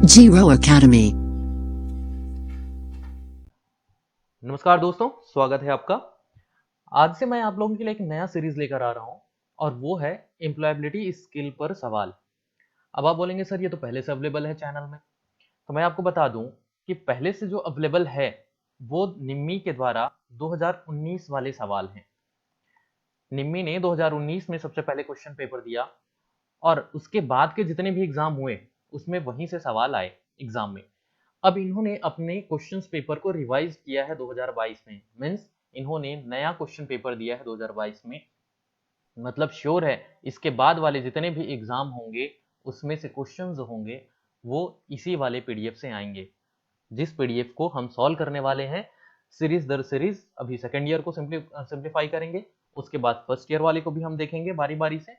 Zero Academy। नमस्कार दोस्तों, स्वागत है आपका। आज से मैं आप लोगों के लिए एक नया सीरीज लेकर आ रहा हूं और वो है एम्प्लॉयबिलिटी स्किल पर सवाल। अब आप बोलेंगे सर ये तो पहले से अवेलेबल है चैनल में। तो मैं आपको बता दूं कि पहले से जो अवेलेबल है वो निम्मी के द्वारा 2019 वाले सवाल हैं। निम्मी ने 2019 में सबसे पहले क्वेश्चन पेपर दिया और उसके बाद के जितने भी एग्जाम हुए उसमें वहीं से सवाल आए एग्जाम में। अब इन्होंने अपने क्वेश्चंस पेपर को रिवाइज किया है 2022 में, मीन्स इन्होंने नया क्वेश्चन पेपर दिया है 2022 में। मतलब श्योर है इसके बाद वाले जितने भी एग्जाम होंगे उसमें से क्वेश्चंस होंगे वो इसी वाले पीडीएफ से आएंगे, जिस पीडीएफ को हम सॉल्व करने वाले हैं सीरीज दर सीरीज। अभी सेकेंड ईयर को सिंप्लीफाई करेंगे, उसके बाद फर्स्ट ईयर वाले को भी हम देखेंगे बारी बारी से।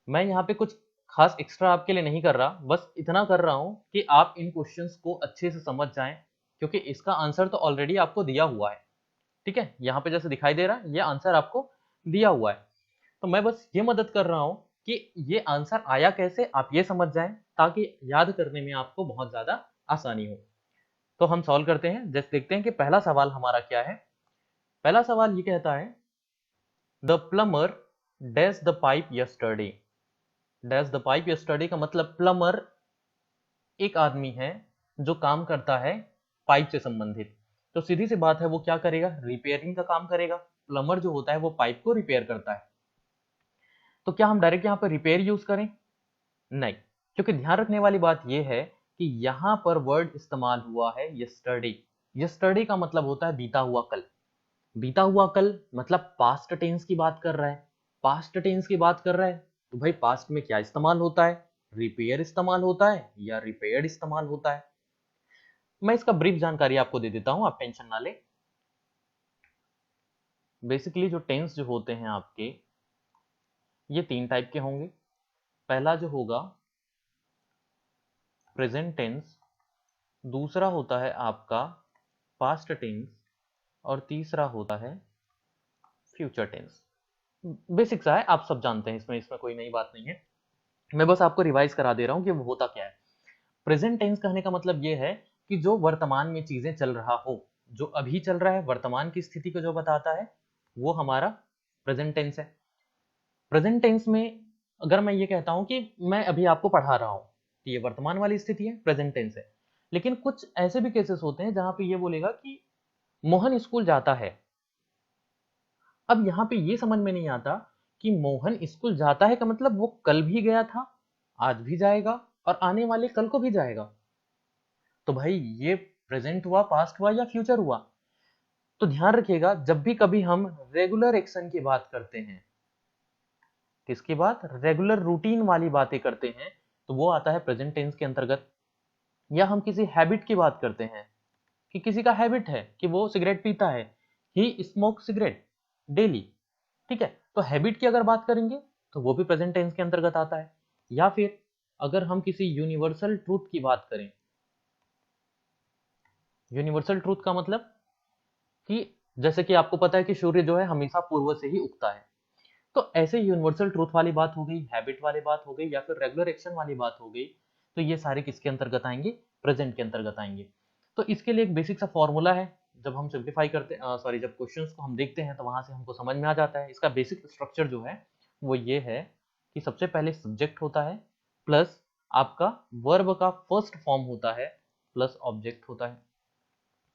मैं यहाँ पे कुछ खास एक्स्ट्रा आपके लिए नहीं कर रहा, बस इतना कर रहा हूँ कि आप इन क्वेश्चंस को अच्छे से समझ जाएं, क्योंकि इसका आंसर तो ऑलरेडी आपको दिया हुआ है। ठीक है, यहाँ पे जैसे दिखाई दे रहा है ये आंसर आपको दिया हुआ है। तो मैं बस ये मदद कर रहा हूँ कि ये आंसर आया कैसे आप ये समझ जाएं, ताकि याद करने में आपको बहुत ज्यादा आसानी हो। तो हम सॉल्व करते हैं। जैसे देखते हैं कि पहला सवाल हमारा क्या है। पहला सवाल ये कहता है the plumber dash the pipe yesterday. Dash the pipe yesterday का मतलब प्लम्बर एक आदमी है जो काम करता है पाइप से संबंधित। तो सीधी सी बात है वो क्या करेगा, रिपेयरिंग का काम करेगा। प्लम्बर जो होता है वो पाइप को रिपेयर करता है। तो क्या हम डायरेक्ट यहाँ पर रिपेयर यूज करें? नहीं, क्योंकि ध्यान रखने वाली बात यह है कि यहां पर वर्ड इस्तेमाल हुआ है यस्टरडे। यस्टरडे का मतलब होता है बीता हुआ कल। बीता हुआ कल मतलब पास्ट टेंस की बात कर रहा है। पास्ट टेंस की बात कर रहा है तो भाई पास्ट में क्या इस्तेमाल होता है? रिपेयर इस्तेमाल होता है या रिपेयर्ड इस्तेमाल होता है। मैं इसका ब्रीफ जानकारी आपको दे देता हूं, आप टेंशन ना ले। बेसिकली जो टेंस जो होते हैं आपके ये तीन टाइप के होंगे। पहला जो होगा प्रेजेंट टेंस, दूसरा होता है आपका पास्ट टेंस और तीसरा होता है फ्यूचर टेंस। बेसिक सा है, आप सब जानते हैं, इसमें इसमें कोई नई बात नहीं है। मैं बस आपको रिवाइज करा दे रहा हूं कि वो होता क्या है। प्रेजेंट टेंस कहने का मतलब ये है कि जो वर्तमान में चीजें चल रहा हो, जो अभी चल रहा है, वर्तमान की स्थिति को जो बताता है वो हमारा प्रेजेंट टेंस है। प्रेजेंट टेंस में अगर मैं ये कहता हूं कि मैं अभी आपको पढ़ा रहा हूं तो ये वर्तमान वाली स्थिति है, प्रेजेंट टेंस है। लेकिन कुछ ऐसे भी केसेस होते हैं जहां पे ये बोलेगा कि मोहन स्कूल जाता है। अब यहाँ पे ये समझ में नहीं आता कि मोहन स्कूल जाता है का मतलब वो कल भी गया था, आज भी जाएगा और आने वाले कल को भी जाएगा। तो भाई ये प्रेजेंट हुआ, पास्ट हुआ या फ्यूचर हुआ? तो ध्यान रखिएगा जब भी कभी हम रेगुलर एक्शन की बात करते हैं, किसकी बात? रेगुलर रूटीन वाली बातें करते हैं, तो वो आता है प्रेजेंट टेंस के अंतर्गत। या हम किसी हैबिट की बात करते हैं कि किसी का हैबिट है कि वो सिगरेट पीता है, ही स्मोक सिगरेट डेली। ठीक है, तो हैबिट की अगर बात करेंगे तो वो भी प्रेजेंट टेंस के अंतर्गत आता है। या फिर अगर हम किसी यूनिवर्सल ट्रूथ की बात करें, यूनिवर्सल ट्रूथ का मतलब कि जैसे कि आपको पता है कि सूर्य जो है हमेशा पूर्व से ही उगता है। तो ऐसे यूनिवर्सल ट्रूथ वाली बात हो गई, हैबिट वाली बात हो गई या फिर रेगुलर एक्शन वाली बात हो गई, तो ये सारे किसके अंतर्गत आएंगे? प्रेजेंट के अंतर्गत आएंगे। तो इसके लिए एक बेसिक सा फॉर्मूला है, जब हम सिंप्लीफाई करते सॉरी जब क्वेश्चंस को हम देखते हैं तो वहां से हमको समझ में आ जाता है। इसका बेसिक स्ट्रक्चर जो है वो ये है कि सबसे पहले सब्जेक्ट होता है प्लस आपका वर्ब का फर्स्ट फॉर्म होता है प्लस ऑब्जेक्ट होता है।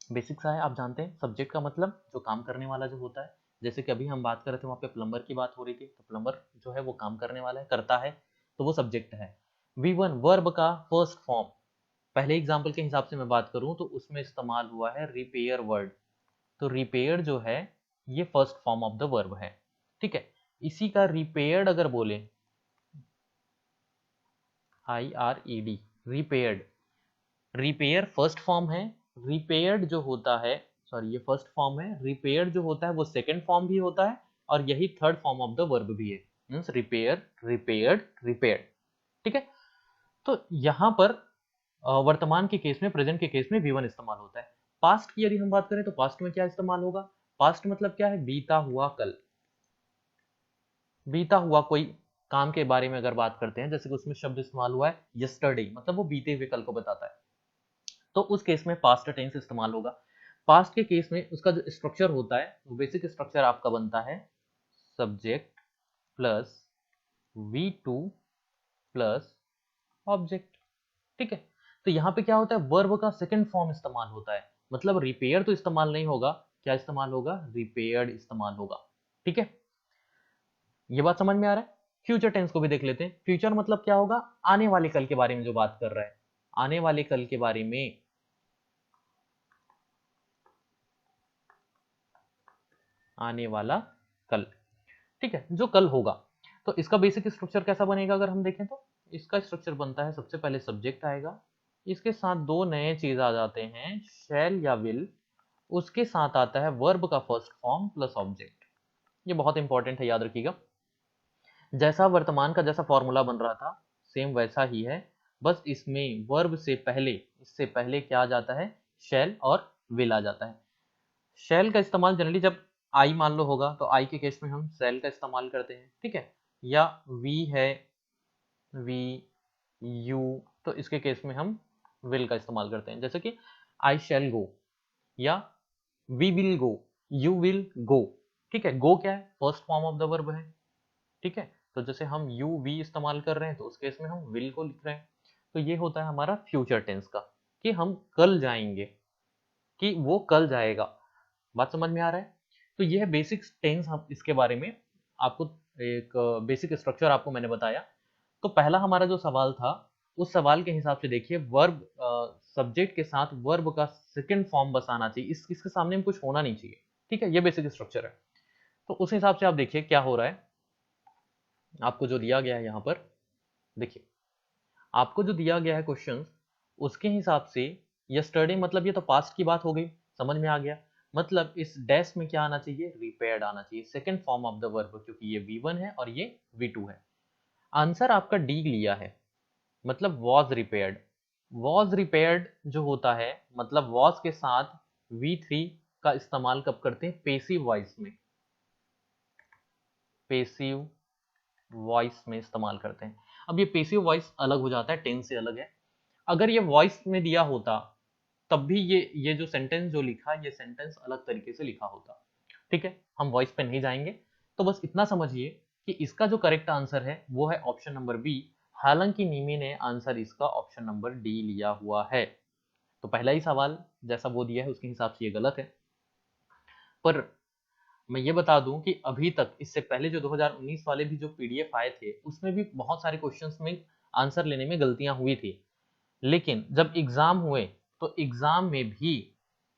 बेसिक सा है, आप जानते हैं सब्जेक्ट का मतलब जो काम करने वाला जो होता है। जैसे कि अभी हम बात कर रहे थे वहां पे प्लम्बर की बात हो रही थी, तो प्लम्बर जो है वो काम करने वाला है, करता है, तो वो सब्जेक्ट है। V1 वर्ब का फर्स्ट फॉर्म, पहले एग्जाम्पल के हिसाब से मैं बात करूं तो उसमें इस्तेमाल हुआ है रिपेयर वर्ड। तो रिपेयर जो है ये first form of the verb है। ठीक है, इसी का रिपेयर्ड अगर बोले, IRED, repaired, repair first form है। रिपेयर्ड जो होता है, सॉरी ये फर्स्ट फॉर्म है, रिपेयर्ड जो होता है वो सेकंड फॉर्म भी होता है और यही third form of the verb भी है, मींस रिपेयर, रिपेयर्ड, रिपेयर्ड। ठीक है, तो यहां पर वर्तमान के केस में, प्रेजेंट के केस में V1 इस्तेमाल होता है। पास्ट की यदि हम बात करें तो पास्ट में क्या इस्तेमाल होगा? पास्ट मतलब क्या है? बीता हुआ कल, बीता हुआ कोई काम के बारे में अगर बात करते हैं, जैसे कि उसमें शब्द इस्तेमाल हुआ है यस्टरडे, मतलब वो बीते हुए कल को बताता है, तो उस केस में पास्ट टेंस इस्तेमाल होगा। पास्ट के केस में उसका जो स्ट्रक्चर होता है, वो बेसिक स्ट्रक्चर आपका बनता है subject plus V2 plus object. ठीक है, तो यहाँ पे क्या होता है, वर्ब का सेकंड फॉर्म इस्तेमाल होता है, मतलब रिपेयर तो इस्तेमाल नहीं होगा, क्या इस्तेमाल होगा, रिपेयर्ड इस्तेमाल होगा। ठीक है, ये बात समझ में आ रहा है। फ्यूचर टेंस को भी देख लेते हैं। फ्यूचर मतलब क्या होगा, आने वाले कल के बारे में जो बात कर रहा है, आने वाले कल के बारे में, आने वाला कल। ठीक है, जो कल होगा। तो इसका बेसिक स्ट्रक्चर कैसा बनेगा अगर हम देखें तो, इसका स्ट्रक्चर बनता है, सबसे पहले सब्जेक्ट आएगा, इसके साथ दो नए चीज आ जाते हैं, शैल या विल, उसके साथ आता है वर्ब का फर्स्ट फॉर्म प्लस ऑब्जेक्ट। ये बहुत इंपॉर्टेंट है, याद रखिएगा। जैसा वर्तमान का जैसा फॉर्मूला बन रहा था, सेम वैसा ही है, बस इसमें वर्ब से पहले, इससे पहले क्या आ जाता है, शैल और विल आ जाता है। शैल का इस्तेमाल जनरली जब आई मान लो होगा, तो आई के केस में हम शैल का इस्तेमाल करते हैं। ठीक है, या वी है, वी, यू, तो इसके केस में हम विल का इस्तेमाल करते हैं, जैसे कि आई शैल गो, या we will go, you will go. ठीक है, गो क्या है, first form of the verb है। ठीक है, तो जैसे हम यू वी इस्तेमाल कर रहे हैं, तो उस केस में हम विल को लिख रहे हैं। तो ये होता है हमारा फ्यूचर टेंस का, कि हम कल जाएंगे, कि वो कल जाएगा। बात समझ में आ रहा है। तो ये है बेसिक टेंस, हम इसके बारे में आपको एक बेसिक स्ट्रक्चर आपको मैंने बताया। तो पहला हमारा जो सवाल था, उस सवाल के हिसाब से देखिए, वर्ब सब्जेक्ट के साथ वर्ब का सेकंड फॉर्म बस आना चाहिए, इसके सामने में कुछ होना नहीं चाहिए। ठीक है, ये बेसिक स्ट्रक्चर है। तो उस हिसाब से आप देखिए क्या हो रहा है, आपको जो दिया गया है यहाँ पर, देखिए आपको जो दिया गया है क्वेश्चन, उसके हिसाब से यस्टरडे मतलब ये तो पास्ट की बात हो गई, समझ में आ गया। मतलब इस डैश में क्या आना चाहिए, रिपेयर्ड आना चाहिए, second form of the verb, क्योंकि ये V1 है और ये V2 है। आंसर आपका डी लिया है, मतलब वॉज रिपेयर्ड। वॉज रिपेयर्ड जो होता है, मतलब वॉज के साथ V3 का इस्तेमाल कब करते हैं, पेसिव वॉइस में, पेसिव वॉइस में इस्तेमाल करते हैं। अब ये पेसिव वॉइस अलग हो जाता है, टेंस से अलग है। अगर ये वॉइस में दिया होता, तब भी ये जो सेंटेंस जो लिखा, ये सेंटेंस अलग तरीके से लिखा होता। ठीक है, हम वॉइस पे नहीं जाएंगे। तो बस इतना समझिए कि इसका जो करेक्ट आंसर है वो है ऑप्शन नंबर बी। हालांकि निमी ने आंसर इसका ऑप्शन नंबर डी लिया हुआ है। तो पहला ही सवाल जैसा वो दिया है उसके हिसाब से ये गलत है। पर मैं ये बता दूं कि अभी तक, इससे पहले जो 2019 वाले भी जो पीडीएफ आए थे, उसमें भी बहुत सारे क्वेश्चंस में आंसर लेने में गलतियां हुई थी। लेकिन जब एग्जाम हुए, तो एग्जाम में भी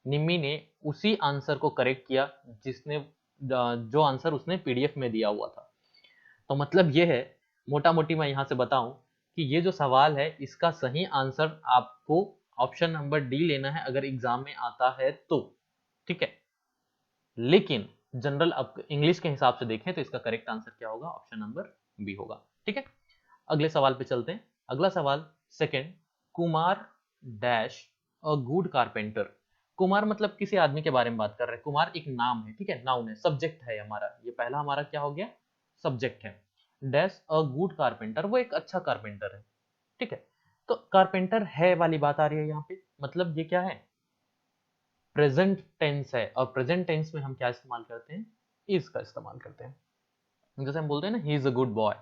निम्मी ने उसी आंसर को करेक्ट किया, जिसने जो आंसर उसने पीडीएफ में दिया हुआ था। तो मतलब ये है, मोटा मोटी मैं यहाँ से बताऊं कि ये जो सवाल है, इसका सही आंसर आपको ऑप्शन नंबर डी लेना है अगर एग्जाम में आता है तो। ठीक है, लेकिन जनरल अब इंग्लिश के हिसाब से देखें तो इसका करेक्ट आंसर क्या होगा, ऑप्शन नंबर बी होगा। ठीक है, अगले सवाल पे चलते हैं। अगला सवाल second, Kumar dash a good carpenter. Kumar मतलब किसी आदमी के बारे में बात कर रहे हैं, कुमार एक नाम है, ठीक है, नाउन है, सब्जेक्ट है हमारा, ये पहला हमारा क्या हो गया, सब्जेक्ट है। डैश अ गुड कारपेंटर, वो एक अच्छा कारपेंटर है। ठीक है, तो कारपेंटर है वाली बात आ रही है यहाँ पे, मतलब ये क्या है, प्रेजेंट टेंस है, और प्रेजेंट टेंस में हम क्या इस्तेमाल करते हैं, इज का इस्तेमाल करते हैं। जैसे हम बोलते हैं ना, he is a good boy,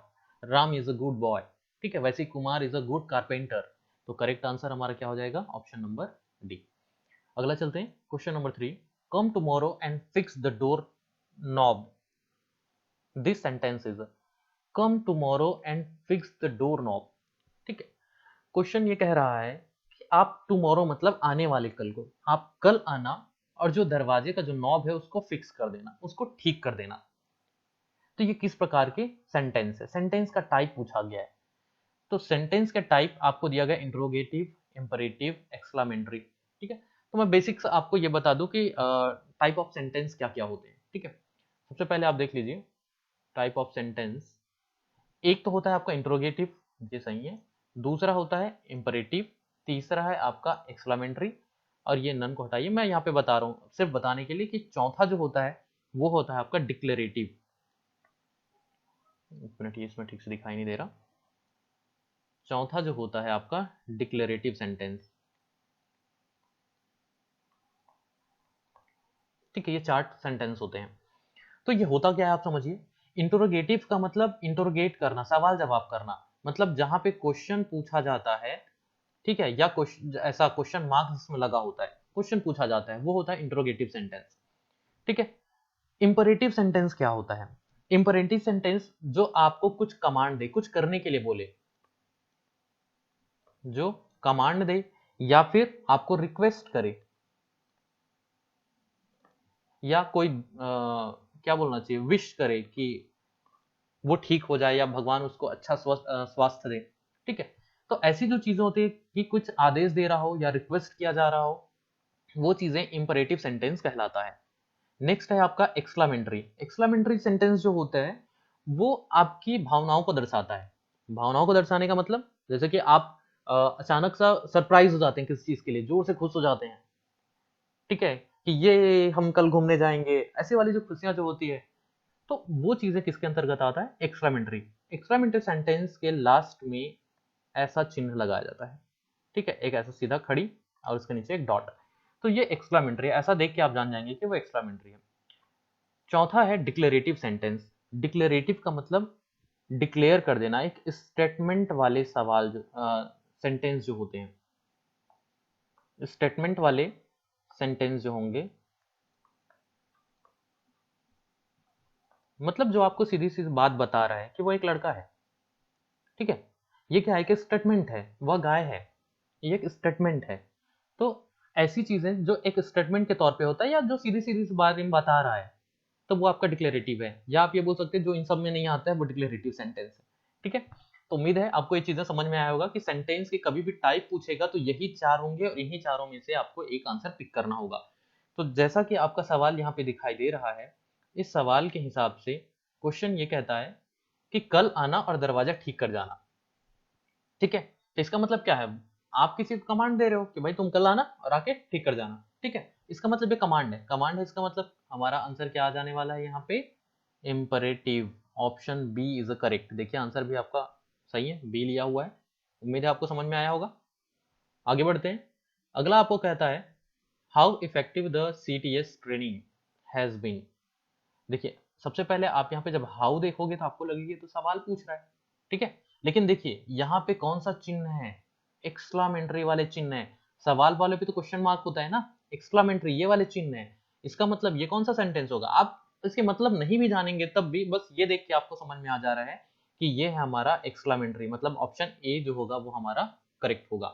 Ram is a good boy. ठीक है, वैसे Kumar is a good carpenter. तो करेक्ट आंसर हमारा क्या हो जाएगा, ऑप्शन नंबर डी। अगला चलते हैं, question number 3, come tomorrow and fix the door knob. This sentence is, come tomorrow and fix the door knob. ठीक है, क्वेश्चन ये कह रहा है कि आप टुमारो मतलब आने वाले कल को, आप कल आना, और जो दरवाजे का जो नॉब है उसको फिक्स कर देना, उसको ठीक कर देना। तो ये किस प्रकार के सेंटेंस है, सेंटेंस का टाइप पूछा गया है। तो सेंटेंस का टाइप आपको दिया गया इंट्रोगेटिव, इंपरेटिव, एक्सक्लामेटरी। ठीक है, तो मैं बेसिक्स आपको ये बता दूं कि टाइप ऑफ सेंटेंस क्या क्या होते हैं। ठीक है, सबसे पहले आप देख लीजिए टाइप ऑफ सेंटेंस। एक तो होता है आपका इंट्रोगेटिव, ये सही है। दूसरा होता है इंपरेटिव। तीसरा है आपका एक्सक्लामेटरी। और ये नन को हटाइए, मैं यहाँ पे बता रहा हूँ सिर्फ बताने के लिए कि चौथा जो होता है वो होता है आपका डिक्लेरेटिव। एक मिनट, ये इसमें ठीक से दिखाई नहीं दे रहा। चौथा जो होता है आपका डिक्लेरेटिव सेंटेंस। ठीक है, ये 4 सेंटेंस होते हैं। तो ये होता क्या है आप समझिए। इंटरोगेटिव का मतलब इंटरोगेट करना, सवाल जवाब करना, मतलब जहां पे क्वेश्चन पूछा जाता है, ठीक है, या ऐसा क्वेश्चन मार्क्स इसमें लगा होता है, क्वेश्चन पूछा जाता है, वो होता है इंटरोगेटिव सेंटेंस। ठीक है। इंपरेटिव सेंटेंस क्या होता है? इंपरेटिव सेंटेंस जो आपको कुछ कमांड दे, कुछ करने के लिए बोले, जो कमांड दे या फिर आपको रिक्वेस्ट करे, या कोई क्या बोलना चाहिए, विश करे कि वो ठीक हो जाए या भगवान उसको अच्छा स्वास्थ्य दे। ठीक है। तो ऐसी जो चीजें होती है कि कुछ आदेश दे रहा हो या रिक्वेस्ट किया जा रहा हो, वो चीजें इंपरेटिव सेंटेंस कहलाता है। नेक्स्ट है आपका एक्सक्लामेटरी। एक्सक्लामेटरी सेंटेंस जो होता है वो आपकी भावनाओं को दर्शाता है। भावनाओं को दर्शाने का मतलब जैसे कि आप अचानक सा सरप्राइज हो जाते हैं किसी चीज के लिए, जोर से खुश हो जाते हैं, ठीक है, कि ये हम कल घूमने जाएंगे, ऐसी वाली जो खुशियां जो होती है, तो वो चीजें किसके अंतर्गत आता है? एक्सक्लामेटरी। एक्सक्लामेटरी सेंटेंस के लास्ट में ऐसा चिन्ह लगाया जाता है, ठीक है, एक ऐसा सीधा खड़ी और उसके नीचे एक डॉट। तो ये एक्सक्लामेटरी है, ऐसा देख के आप जान जाएंगे कि वो एक्सक्लामेटरी है। चौथा है डिक्लेरेटिव सेंटेंस। डिक्लेरेटिव का मतलब डिक्लेयर कर देना, एक स्टेटमेंट वाले सवाल जो सेंटेंस जो होते हैं, स्टेटमेंट वाले सेंटेंस जो होंगे, मतलब जो आपको सीधी सी बात बता रहा है कि वो एक लड़का है। ठीक है। ये क्या है कि स्टेटमेंट है, वह गाय है, ये एक स्टेटमेंट है। तो ऐसी चीजें जो एक स्टेटमेंट के तौर पे होता है या जो सीधी सीधी इस बारे में बता रहा है, तो वो आपका डिक्लेरेटिव है। या आप ये बोल सकते हैं जो इन सब में नहीं आता है वो डिक्लेरेटिव सेंटेंस है। ठीक है। तो उम्मीद है आपको ये चीजें समझ में आया होगा कि सेंटेंस की कभी भी टाइप पूछेगा तो यही 4 होंगे और इन्हीं चारों में से आपको एक आंसर पिक करना होगा। तो जैसा कि आपका सवाल यहाँ पे दिखाई दे रहा है, इस सवाल के हिसाब से क्वेश्चन ये कहता है कि कल आना और दरवाजा ठीक कर जाना। ठीक है। तो इसका मतलब क्या है? आप किसी को कमांड दे रहे हो कि भाई तुम कल आना और आके ठीक कर जाना। ठीक है। इसका मतलब ये कमांड है, कमांड है, इसका मतलब हमारा आंसर क्या आ जाने वाला है यहाँ पे? Imperative. Option B is correct. देखिए आंसर भी आपका सही है, बी लिया हुआ है। उम्मीद है आपको समझ में आया होगा। आगे बढ़ते हैं। अगला आपको कहता है how effective the CTS training has been. देखिए सबसे पहले आप यहाँ पे जब हाउ देखोगे तो आपको लगेगा तो सवाल पूछ रहा है, ठीक है, लेकिन देखिए यहाँ पे कौन सा चिन्ह है? एक्सक्लामेटरी वाले चिन्ह है। सवाल वाले पे तो क्वेश्चन मार्क होता है ना, एक्सक्लामेटरी ये वाले चिन्ह है। इसका मतलब ये कौन सा सेंटेंस होगा? आप इसके मतलब नहीं भी जानेंगे तब भी बस ये देख के आपको समझ में आ जा रहा है कि ये है हमारा एक्सक्लामेटरी, मतलब ऑप्शन ए जो होगा वो हमारा करेक्ट होगा।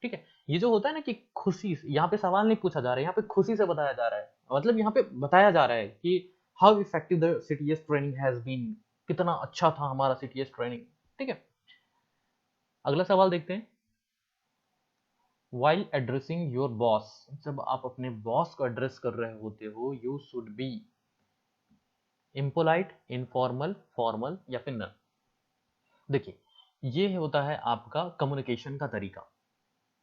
ठीक है। ये जो होता है ना कि खुशी से, यहाँ पे सवाल नहीं पूछा जा रहा है, यहाँ पे खुशी से बताया जा रहा है, मतलब यहाँ पे बताया जा रहा है कि how effective the CTS training has been, कितना अच्छा था हमारा सीटीएस ट्रेनिंग। ठीक है। अगला सवाल देखते हैं। वाइल एड्रेसिंग योर बॉस, जब आप अपने बॉस को एड्रेस कर रहे होते हो, you should be impolite, informal, formal या फिर नन। देखिए ये होता है आपका कम्युनिकेशन का तरीका।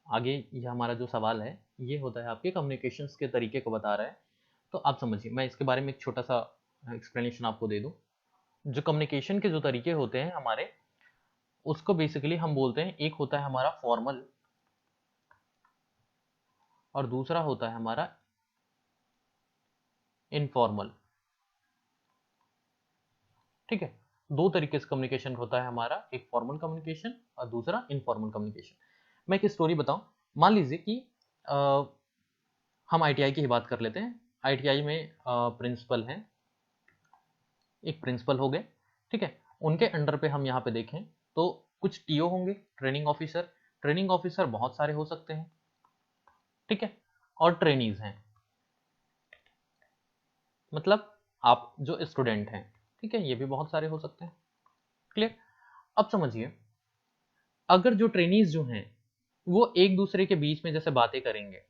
आगे ये हमारा जो सवाल है ये होता है आपके कम्युनिकेशन के तरीके को बता रहा है। तो आप समझिए, मैं इसके बारे में एक छोटा सा एक्सप्लेनेशन आपको दे दूं। जो कम्युनिकेशन के जो तरीके होते हैं हमारे, उसको बेसिकली हम बोलते हैं, एक होता है हमारा फॉर्मल और दूसरा होता है हमारा इनफॉर्मल। ठीक है। दो तरीके से कम्युनिकेशन होता है हमारा, एक फॉर्मल कम्युनिकेशन और दूसरा इनफॉर्मल कम्युनिकेशन। मैं एक स्टोरी बताऊं। मान लीजिए कि अ, हम आईटीआई की ही बात कर लेते हैं। आईटीआई में प्रिंसिपल हैं, एक प्रिंसिपल हो गए, ठीक है, उनके अंडर पे हम यहाँ पे देखें तो कुछ टीओ होंगे, ट्रेनिंग ऑफिसर। ट्रेनिंग ऑफिसर बहुत सारे हो सकते हैं, ठीक है, और ट्रेनीज हैं, मतलब आप जो स्टूडेंट हैं, ठीक है, ये भी बहुत सारे हो सकते हैं। क्लियर? अब समझिए, अगर जो ट्रेनीज जो हैं वो एक दूसरे के बीच में जैसे बातें करेंगे,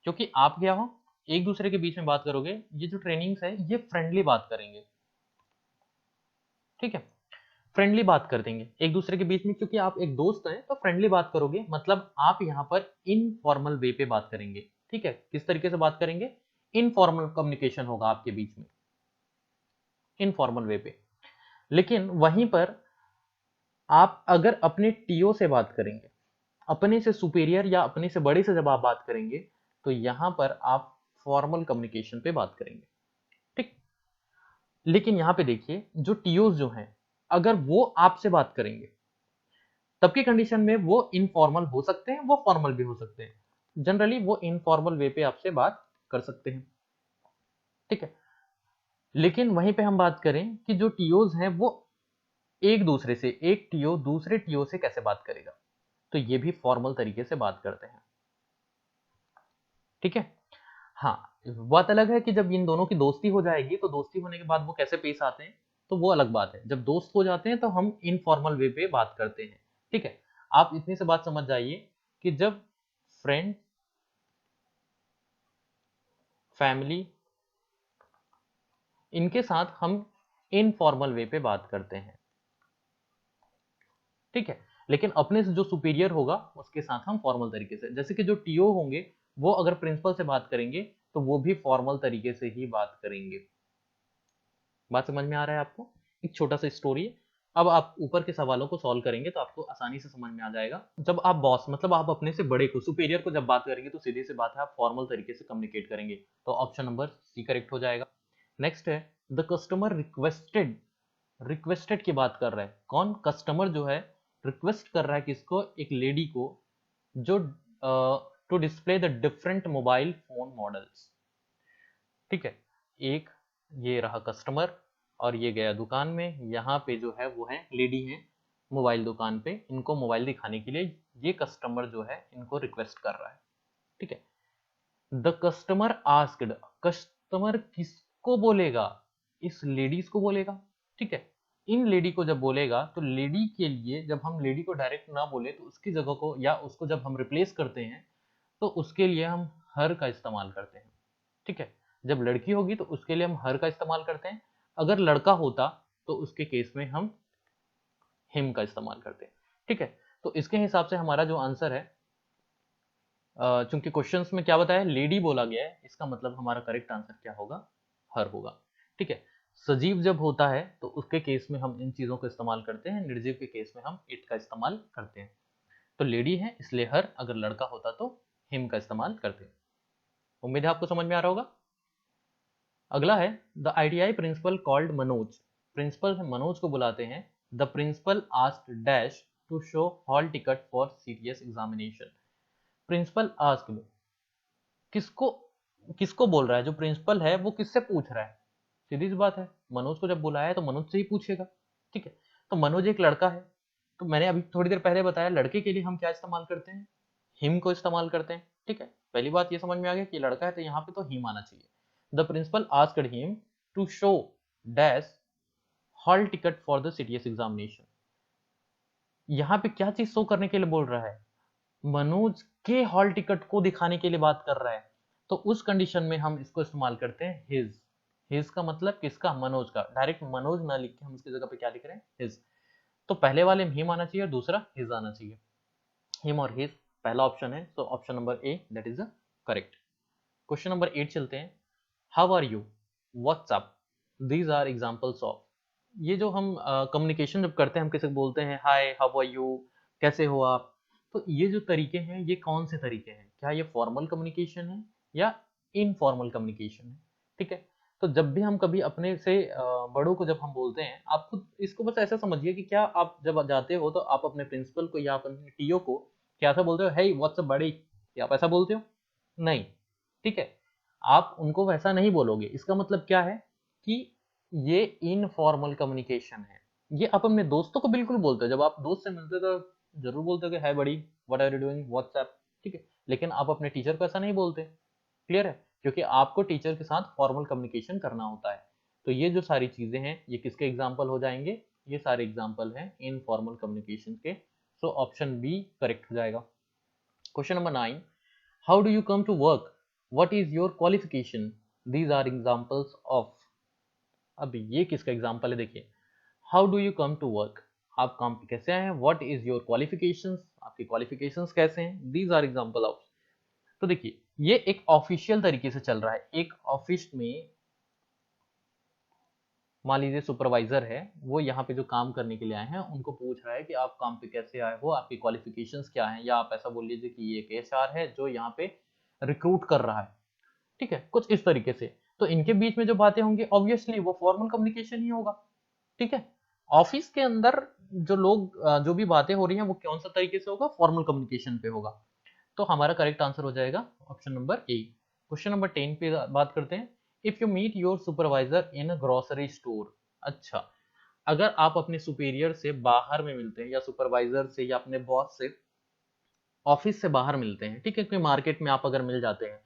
क्योंकि आप क्या हो, एक दूसरे के बीच में बात करोगे, ये जो ट्रेनिंग्स है ये फ्रेंडली बात करेंगे, ठीक है, फ्रेंडली बात कर देंगे एक दूसरे के बीच में, क्योंकि आप एक दोस्त हैं तो फ्रेंडली बात करोगे, मतलब आप यहाँ पर इनफॉर्मल वे पे बात करेंगे। ठीक है। किस तरीके से बात करेंगे? इनफॉर्मल कम्युनिकेशन होगा आपके बीच में, इनफॉर्मल वे पे। लेकिन वहीं पर आप अगर अपने टीओ से बात करेंगे, अपने से सुपीरियर या अपने से बड़े से जब आप बात करेंगे, तो यहां पर आप फॉर्मल कम्युनिकेशन पे बात करेंगे, ठीक। लेकिन यहां पे देखिए जो टीओज जो हैं, अगर वो आपसे बात करेंगे तब की कंडीशन में वो इनफॉर्मल हो सकते हैं, वो फॉर्मल भी हो सकते हैं। जनरली वो इनफॉर्मल वे पे आपसे बात कर सकते हैं, ठीक है। लेकिन वहीं पे हम बात करें कि जो टीओज हैं वो एक दूसरे से, एक टीओ दूसरे टीओ से कैसे बात करेगा, तो ये भी फॉर्मल तरीके से बात करते हैं, ठीक है। हाँ, बात अलग है कि जब इन दोनों की दोस्ती हो जाएगी तो दोस्ती होने के बाद वो कैसे पेश आते हैं, तो वो अलग बात है। जब दोस्त हो जाते हैं तो हम इनफॉर्मल वे पे बात करते हैं, ठीक है। आप इतनी से बात समझ जाइए कि जब फ्रेंड, फैमिली, इनके साथ हम इनफॉर्मल वे पे बात करते हैं, ठीक है। लेकिन अपने से जो सुपीरियर होगा उसके साथ हम फॉर्मल तरीके से, जैसे कि जो टीओ होंगे वो अगर प्रिंसिपल से बात करेंगे तो वो भी फॉर्मल तरीके से ही बात करेंगे। बात समझ में आ रहा है आपको? एक छोटा सा स्टोरी है। अब आप ऊपर के सवालों को सॉल्व करेंगे तो आपको आसानी से समझ में आ जाएगा। जब आप बॉस मतलब आप अपने से बड़े को, सुपीरियर को जब बात करेंगे तो सीधी सी बात है आप फॉर्मल तरीके से कम्युनिकेट करेंगे, तो ऑप्शन नंबर सी करेक्ट हो जाएगा। नेक्स्ट है द कस्टमर रिक्वेस्टेड, रिक्वेस्टेड की बात कर रहा है कौन, कस्टमर जो है रिक्वेस्ट कर रहा है किसको, एक लेडी को, जो to display the different mobile phone models, ठीक है। एक ये रहा कस्टमर और ये गया दुकान में, यहाँ पे जो है वो है लेडी है मोबाइल दुकान पे, इनको मोबाइल दिखाने के लिए ये कस्टमर जो है इनको रिक्वेस्ट कर रहा है, ठीक है। द कस्टमर आस्क्ड, कस्टमर किसको बोलेगा, इस लेडीज को बोलेगा, ठीक है। इन लेडी को जब बोलेगा तो लेडी के लिए, जब हम लेडी को डायरेक्ट ना बोले तो उसकी जगह को या उसको जब हम रिप्लेस करते हैं तो उसके लिए हम हर का इस्तेमाल करते हैं, ठीक है। जब लड़की होगी तो उसके लिए हम हर का इस्तेमाल करते हैं, अगर लड़का होता तो उसके केस में हम हिम का इस्तेमाल करते हैं, ठीक है। तो इसके हिसाब से हमारा जो आंसर है, चूंकि क्वेश्चंस में क्या बताया, लेडी बोला गया है, इसका मतलब हमारा करेक्ट आंसर क्या होगा, हर होगा, ठीक है। सजीव जब होता है तो उसके केस में हम इन चीजों का इस्तेमाल करते हैं, निर्जीव के केस में हम इट का इस्तेमाल करते हैं। तो लेडी है इसलिए हर, अगर लड़का होता तो हिम का इस्तेमाल करते हैं। उम्मीद है आपको समझ में आ रहा होगा। अगला है the ITI principal called Manoj, principal Manoj को बुलाते हैं, the principal asked dash to show hall ticket for CTS examination. Principal asked, किसको, किसको बोल रहा है, जो प्रिंसिपल है वो किससे पूछ रहा है, सीधी सी बात है, मनोज को जब बुलाया है तो मनोज से ही पूछेगा, ठीक है। तो मनोज एक लड़का है, तो मैंने अभी थोड़ी देर पहले बताया लड़के के लिए हम क्या इस्तेमाल करते हैं, हिम को इस्तेमाल करते हैं, ठीक है। पहली बात ये समझ में आ गया कि लड़का है तो यहाँ पे तो हिम आना चाहिए। The principal asked him to show dash hall ticket for the CTS examination. यहाँ पे क्या चीज शो करने के लिए बोल रहा है, मनोज के हॉल टिकट को दिखाने के लिए बात कर रहा है, तो उस कंडीशन में हम इसको इस्तेमाल करते हैं हिज। हिज का मतलब किसका, मनोज का, डायरेक्ट मनोज ना लिख के हम इसकी जगह पे क्या लिख रहे हैं, हिज। तो पहले वाले में हिम आना चाहिए और दूसरा हिज आना चाहिए, हिम और हिज पहला ऑप्शन है, तो option number A that is the correct. Question number 8 चलते हैं। How are you, what's up, these are examples of. ये जो हम कम्युनिकेशन जब करते हैं, हम किसी को बोलते हैं हाय हाउ आर यू, कैसे हो आप, तो ये जो तरीके हैं ये कौन से तरीके हैं, क्या ये फॉर्मल कम्युनिकेशन है या इनफॉर्मल कम्युनिकेशन है, ठीक है। तो जब भी हम कभी अपने से बड़ों को जब हम बोलते हैं, आप खुद इसको बस ऐसा समझिए कि क्या आप जब जाते हो तो आप अपने प्रिंसिपल को या अपने टीओ को क्या ऐसा बोलते हो, हे व्हाट्सअप बड़ी, क्या आप ऐसा बोलते हो, नहीं, ठीक है। आप उनको वैसा नहीं बोलोगे, इसका मतलब क्या है कि ये इनफॉर्मल कम्युनिकेशन है। ये आप अपने दोस्तों को बिल्कुल बोलते हो, जब आप दोस्त से मिलते हो तो जरूर बोलते हो कि hi buddy, what are you doing, what's up, ठीक है। लेकिन आप अपने टीचर को ऐसा नहीं बोलते, क्लियर है, क्योंकि आपको टीचर के साथ फॉर्मल कम्युनिकेशन करना होता है। तो ये जो सारी चीजें हैं ये किसके एग्जाम्पल हो जाएंगे, ये सारे एग्जाम्पल हैं इनफॉर्मल कम्युनिकेशन के। सो ऑप्शन बी करेक्ट हो जाएगा। Question number 9, how do you come to work, what is your qualification, these are examples of। अब ये किसका एग्जाम्पल है, देखिए, how do you come to work, आप काम पे कैसे आए हैं, व्हाट इज योर क्वालिफिकेशंस, आपकी क्वालिफिकेशंस कैसे हैं, दीज आर एग्जाम्पल ऑफ। तो देखिए ये एक ऑफिशियल तरीके से चल रहा है, एक ऑफिस में मान लीजिए सुपरवाइजर है, वो यहाँ पे जो काम करने के लिए आए हैं उनको पूछ रहा है कि आप काम पे कैसे आए हो, आपकी क्वालिफिकेशंस क्या हैं, या आप ऐसा बोल लीजिए कि ये एक एचआर है जो यहाँ पे रिक्रूट कर रहा है, ठीक है, कुछ इस तरीके से। तो इनके बीच में जो बातें होंगी ऑब्वियसली वो फॉर्मल कम्युनिकेशन ही होगा, ठीक है। ऑफिस के अंदर जो लोग जो भी बातें हो रही हैं वो कौन सा तरीके से होगा, फॉर्मल कम्युनिकेशन पे होगा। तो हमारा करेक्ट आंसर हो जाएगा option number A. Question number 10 पे बात करते हैं। If you meet your supervisor in a grocery store. अच्छा, अगर आप अपने सुपीरियर से बाहर में मिलते हैं, या सुपरवाइजर से या अपने बॉस से ऑफिस से बाहर मिलते हैं, ठीक है, कोई मार्केट में आप अगर मिल जाते हैं,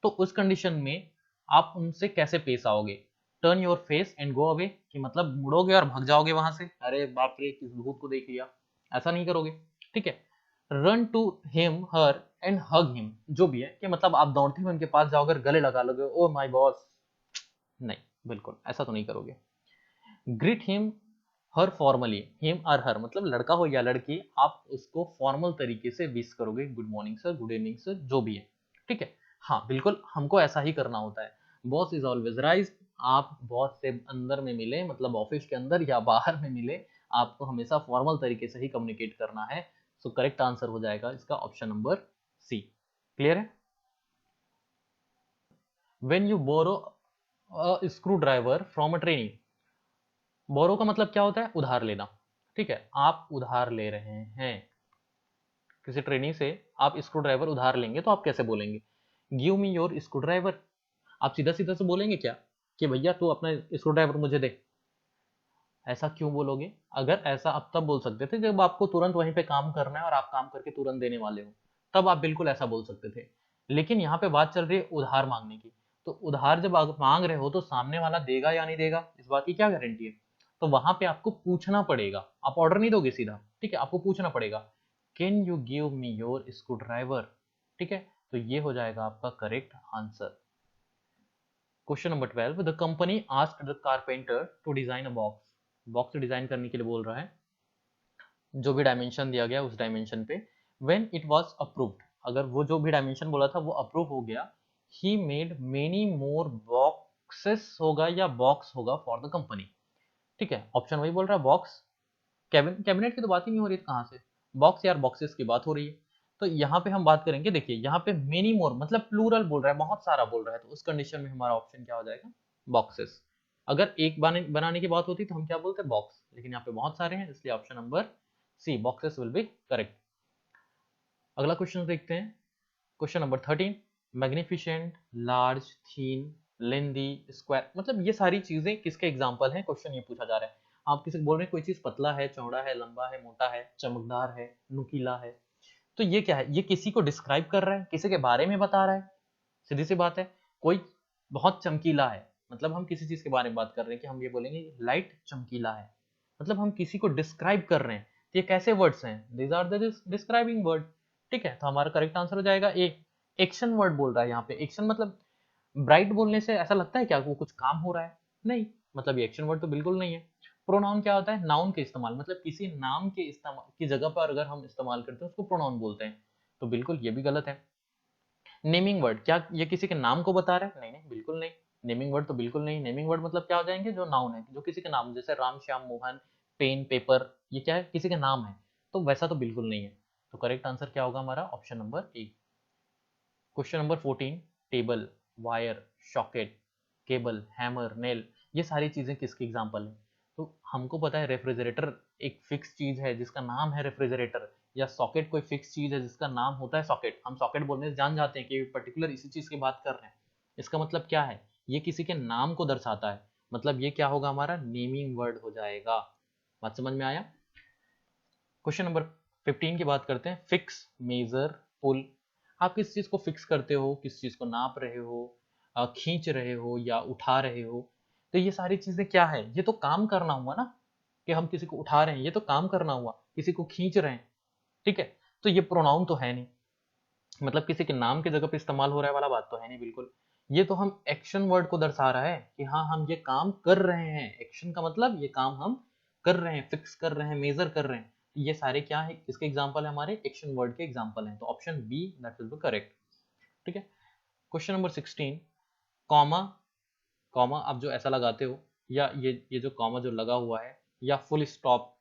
तो उस कंडीशन में आप उनसे कैसे पेश आओगे। Turn your face and go away, कि मतलब मुड़ोगे और भाग जाओगे वहां से, अरे बाप रे किस भूत को देख लिया, ऐसा नहीं करोगे, ठीक है। Run to him her and hug him, जो भी है कि मतलब आप दौड़ते हुए उनके पास जाओगे, गले लगा लोगे, ओ माय बॉस, नहीं, बिल्कुल ऐसा तो नहीं करोगे। Greet him her formally, him और हर मतलब लड़का हो या लड़की, आप उसको फॉर्मल तरीके से विश करोगे, good morning sir, good evening sir, जो भी है, ठीक है। हाँ बिल्कुल, हमको ऐसा ही करना होता है। बॉस इज ऑलवेज राइज, आप बॉस से अंदर में मिले, मतलब ऑफिस के अंदर या बाहर में मिले, आपको हमेशा फॉर्मल तरीके से ही कम्युनिकेट करना है। सो करेक्ट आंसर हो जाएगा इसका ऑप्शन नंबर सी। क्लियर है। When you borrow a screwdriver from a trainee. Borrow का मतलब क्या होता है, उधार लेना, ठीक है। आप उधार ले रहे हैं किसी ट्रेनी से, आप स्क्रू ड्राइवर उधार लेंगे तो आप कैसे बोलेंगे, give me your screw driver. आप सीधा सीधा से बोलेंगे क्या कि भैया तू अपना स्क्रू ड्राइवर मुझे दे, ऐसा क्यों बोलोगे। अगर ऐसा आप तब बोल सकते थे जब आपको तुरंत वहीं पे काम करना है और आप काम करके तुरंत देने वाले हो, तब आप बिल्कुल ऐसा बोल सकते थे। लेकिन यहाँ पे बात चल रही है उधार मांगने की, तो उधार जब आप मांग रहे हो तो सामने वाला देगा या नहीं देगा, इस बात की क्या गारंटी है। तो वहां पे आपको पूछना पड़ेगा, आप ऑर्डर नहीं दोगे सीधा, ठीक है, आपको पूछना पड़ेगा, can you give me your screwdriver, ठीक है। तो ये हो जाएगा आपका correct answer. Question number 12, the company asked the carpenter to design a box. Box design करने के लिए बोल रहा है, जो भी डायमेंशन दिया गया उस डायमेंशन पे। व्हेन इट वाज अप्रूव्ड, अगर वो जो भी डायमेंशन बोला था वो अप्रूव हो गया, he made many more boxes होगा या बॉक्स होगा फॉर द कंपनी, ठीक है। ऑप्शन वही बोल रहा है बॉक्स, कैबिनेट की तो बात ही नहीं हो रही है कहाँ से, बॉक्स यार बॉक्सेस की बात हो रही है। तो यहाँ पे हम बात करेंगे, देखिए यहाँ पे मेनी मोर मतलब प्लूरल बोल रहा है, बहुत सारा बोल रहा है, तो उस कंडीशन में हमारा ऑप्शन क्या हो जाएगा, बॉक्सेस। अगर एक बनाने की बात होती तो हम क्या बोलते हैं, बॉक्स, लेकिन यहाँ पे बहुत सारे हैं इसलिए option number C, boxes will be correct. अगला क्वेश्चन देखते हैं। Question number 13, magnificent, large, thin, lengthy, square, मतलब ये सारी चीजें किसके एग्जांपल हैं, क्वेश्चन ये पूछा जा रहा है। आप किसी को बोल रहे हैं कोई चीज पतला है, चौड़ा है, लंबा है, मोटा है, चमकदार है, नुकीला है, तो ये क्या है, ये किसी को डिस्क्राइब कर रहा है, किसी के बारे में बता रहा है। सीधी सी बात है, कोई बहुत चमकीला है, मतलब हम किसी चीज के बारे में बात कर रहे हैं, कि हम ये बोलेंगे लाइट चमकीला है, मतलब हम किसी को डिस्क्राइब कर रहे हैं। तो ये कैसे वर्ड्स हैं, these are the describing word, ठीक है। तो हमारा करेक्ट आंसर हो जाएगा ए। एक्शन वर्ड बोल रहा है यहाँ पे, एक्शन मतलब ब्राइट बोलने से ऐसा लगता है क्या वो कुछ काम हो रहा है, नहीं, मतलब ये एक्शन वर्ड तो बिल्कुल नहीं है। प्रोनाउन क्या होता है, नाउन के इस्तेमाल, मतलब किसी नाम के इस्तेमाल की जगह पर अगर हम इस्तेमाल करते हैं उसको प्रोनाउन बोलते हैं, तो बिल्कुल ये भी गलत है। नेमिंग वर्ड, क्या ये किसी के नाम को बता रहा है, नहीं नहीं बिल्कुल नहीं, नेमिंग वर्ड तो बिल्कुल नहीं। नेमिंग वर्ड मतलब क्या हो जाएंगे, जो नाउन है, जो किसी के नाम, जैसे राम श्याम मोहन, पेन पेपर, ये क्या है, किसी के नाम है, तो वैसा तो बिल्कुल नहीं है। तो करेक्ट आंसर क्या होगा हमारा, option number A. Question number 14, table, wire, socket, cable, hammer, nail, ये सारी चीजें किसकी एग्जांपल है। तो हमको पता है रेफ्रिजरेटर एक फिक्स चीज है जिसका नाम है रेफ्रिजरेटर, या सॉकेट कोई फिक्स चीज है जिसका नाम होता है सॉकेट, हम सॉकेट बोलने से जान जाते हैं कि पर्टिकुलर इसी चीज की बात कर रहे हैं। इसका मतलब क्या है, ये किसी के नाम को दर्शाता है, मतलब ये क्या होगा हमारा, नेमिंग वर्ड हो जाएगा। बात समझ में आया। क्वेश्चन नंबर 15 की बात करते हैं। फिक्स, मेजर, पुल, आप किस चीज को फिक्स करते हो, किस चीज को नाप रहे हो, खींच रहे हो या उठा रहे हो, तो ये सारी चीजें क्या है, ये तो काम करना हुआ ना, कि हम किसी को उठा रहे हैं, ये तो काम करना हुआ, किसी को खींच रहे हैं, ठीक है। तो ये प्रोनाउन तो है नहीं, मतलब किसी के नाम की जगह पे इस्तेमाल हो रहा है वाला बात तो है नहीं बिल्कुल। ये तो हम एक्शन वर्ड को दर्शा रहा है कि हाँ हम ये काम कर रहे हैं, एक्शन का मतलब ये काम हम कर रहे हैं, फिक्स कर रहे हैं, मेजर कर रहे हैं, ये सारे क्या है, किसके एग्जाम्पल है, हमारे एक्शन वर्ड के एग्जाम्पल हैं। तो option B that will be correct, ठीक है। क्वेश्चन नंबर 16, कॉमा, कॉमा आप जो ऐसा लगाते हो, या ये जो कॉमा जो लगा हुआ है, या फुल स्टॉप,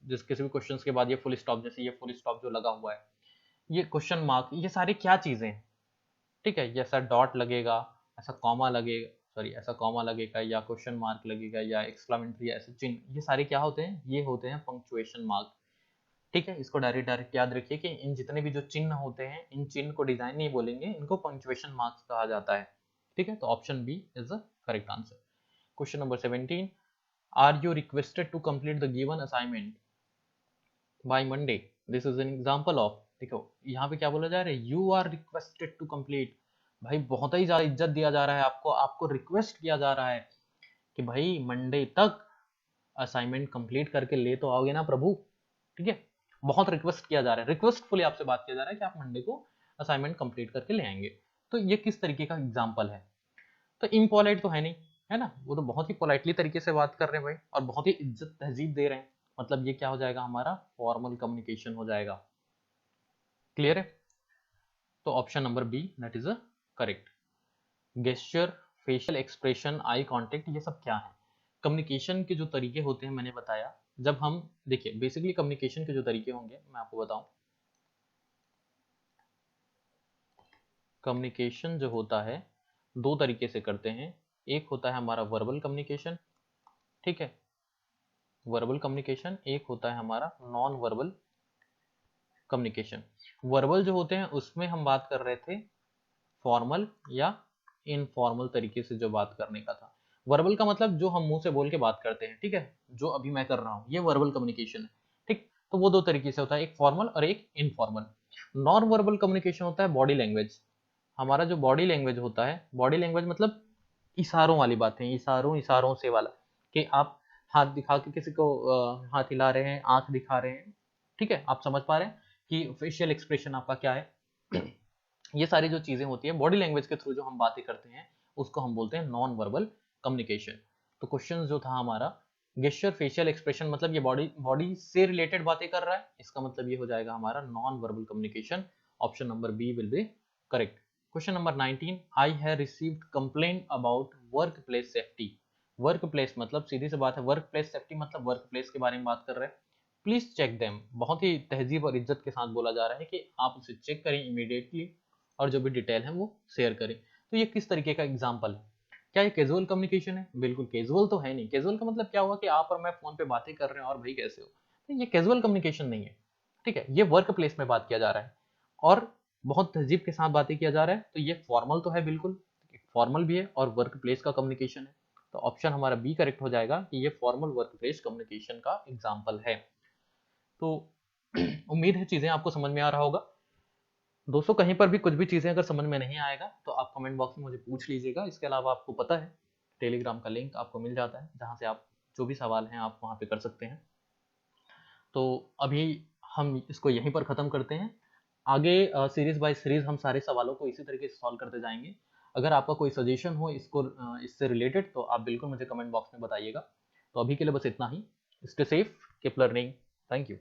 जिस किसी भी क्वेश्चन के बाद ये फुल स्टॉप, जैसे ये फुल स्टॉप जो लगा हुआ है, ये क्वेश्चन मार्क, ये सारे क्या चीजें हैं, ठीक है। जैसा डॉट लगेगा, ऐसा कॉमा लगेगा, सॉरी ऐसा कॉमा लगेगा, या क्वेश्चन मार्क लगेगा, या एक्सक्लामेटरी ऐसे चिन्ह, ये सारे क्या होते हैं, ये होते हैं पंक्चुएशन मार्क, ठीक है। इसको डायरेक्ट डायरेक्ट याद रखिए कि इन जितने भी जो चिन्ह होते हैं, इन चिन्ह को डिजाइन नहीं बोलेंगे, इनको पंक्चुएशन मार्क्स कहा जाता है, ठीक है। तो option B is the correct answer. Question number 17, are you requested to complete the given assignment by Monday, this is an example of, देखो यहाँ पे क्या बोला जा रहा है, you are requested to complete, भाई बहुत ही ज्यादा इज्जत दिया जा रहा है आपको, आपको रिक्वेस्ट किया जा रहा है कि भाई मंडे तक असाइनमेंट कंप्लीट करके ले तो आओगे ना प्रभु, ठीक है। बहुत रिक्वेस्ट किया जा रहा है, रिक्वेस्टफुली आपसे बात किया जा रहा है कि आप मंडे को असाइनमेंट कंप्लीट करके ले आएंगे। तो ये किस तरीके का एग्जाम्पल है, तो इम्पोलाइट तो है नहीं, है ना, वो तो बहुत ही पोलाइटली तरीके से बात कर रहे हैं भाई, और बहुत ही इज्जत तहजीब दे रहे हैं, मतलब ये क्या हो जाएगा, हमारा फॉर्मल कम्युनिकेशन हो जाएगा। क्लियर है, तो option number B that is a correct. Gesture, facial expression, eye contact, ये सब क्या है, कम्युनिकेशन के जो तरीके होते हैं, मैंने बताया, जब हम देखिए बेसिकली कम्युनिकेशन के जो तरीके होंगे मैं आपको बताऊं, कम्युनिकेशन जो होता है दो तरीके से करते हैं, एक होता है हमारा वर्बल कम्युनिकेशन, ठीक है, वर्बल कम्युनिकेशन, एक होता है हमारा नॉन वर्बल कम्युनिकेशन। वर्बल जो होते हैं उसमें हम बात कर रहे थे फॉर्मल या इनफॉर्मल तरीके से जो बात करने का था। वर्बल का मतलब जो हम मुंह से बोल के बात करते हैं, ठीक है, जो अभी मैं कर रहा हूँ, ये वर्बल कम्युनिकेशन है, ठीक। तो वो दो तरीके से होता है, एक फॉर्मल और एक इनफॉर्मल। नॉन वर्बल कम्युनिकेशन होता है बॉडी लैंग्वेज, हमारा जो बॉडी लैंग्वेज होता है, बॉडी लैंग्वेज मतलब इशारों वाली बातें, इशारों इशारों से वाला, कि आप हाथ दिखा के किसी को हाथ हिला रहे हैं, आंख दिखा रहे हैं, ठीक है, आप समझ पा रहे हैं कि फेशियल एक्सप्रेशन आपका क्या है। ये सारी जो चीजें होती है बॉडी लैंग्वेज के थ्रू जो हम बातें करते हैं, उसको हम बोलते हैं नॉन वर्बल कम्युनिकेशन। तो क्वेश्चन जो था हमारा, गेस्चर फेशियल एक्सप्रेशन मतलब ये बॉडी बॉडी से रिलेटेड बातें कर रहा है, इसका मतलब ये हो जाएगा हमारा non verbal communication. Option number B will be correct. Question number 19, I have received complaint about work place safety. Work place मतलब सीधी सी बात है, वर्क प्लेस सेफ्टी मतलब वर्क प्लेस के बारे में बात कर रहे हैं। प्लीज चेक देम, बहुत ही तहजीब और इज्जत के साथ बोला जा रहा है कि आप उसे चेक करें इमीडिएटली, और जो भी डिटेल है वो शेयर करें। तो ये किस तरीके का एग्जाम्पल है, क्या ये कैजुअल कम्युनिकेशन है, बिल्कुल कैजुअल तो है नहीं। कैजुअल का मतलब क्या हुआ कि आप और मैं फोन पे बातें कर रहे हैं और भाई कैसे हो, तो ये कैजुअल कम्युनिकेशन नहीं है, ठीक है। ये वर्क प्लेस में बात किया जा रहा है और बहुत तहजीब के साथ बातें किया जा रहा है, तो ये फॉर्मल तो है, बिल्कुल फॉर्मल भी है और वर्क प्लेस का कम्युनिकेशन है। तो ऑप्शन हमारा बी करेक्ट हो जाएगा कि ये फॉर्मल वर्क प्लेस कम्युनिकेशन का एग्जाम्पल है। तो उम्मीद है चीजें आपको समझ में आ रहा होगा। दोस्तों कहीं पर भी कुछ भी चीज़ें अगर समझ में नहीं आएगा तो आप कमेंट बॉक्स में मुझे पूछ लीजिएगा। इसके अलावा आपको पता है टेलीग्राम का लिंक आपको मिल जाता है, जहाँ से आप जो भी सवाल हैं आप वहाँ पे कर सकते हैं। तो अभी हम इसको यहीं पर ख़त्म करते हैं। आगे सीरीज बाय सीरीज हम सारे सवालों को इसी तरीके से सॉल्व करते जाएंगे। अगर आपका कोई सजेशन हो इसको इससे रिलेटेड तो आप बिल्कुल मुझे कमेंट बॉक्स में बताइएगा। तो अभी के लिए बस इतना ही। Stay safe, keep learning. Thank you.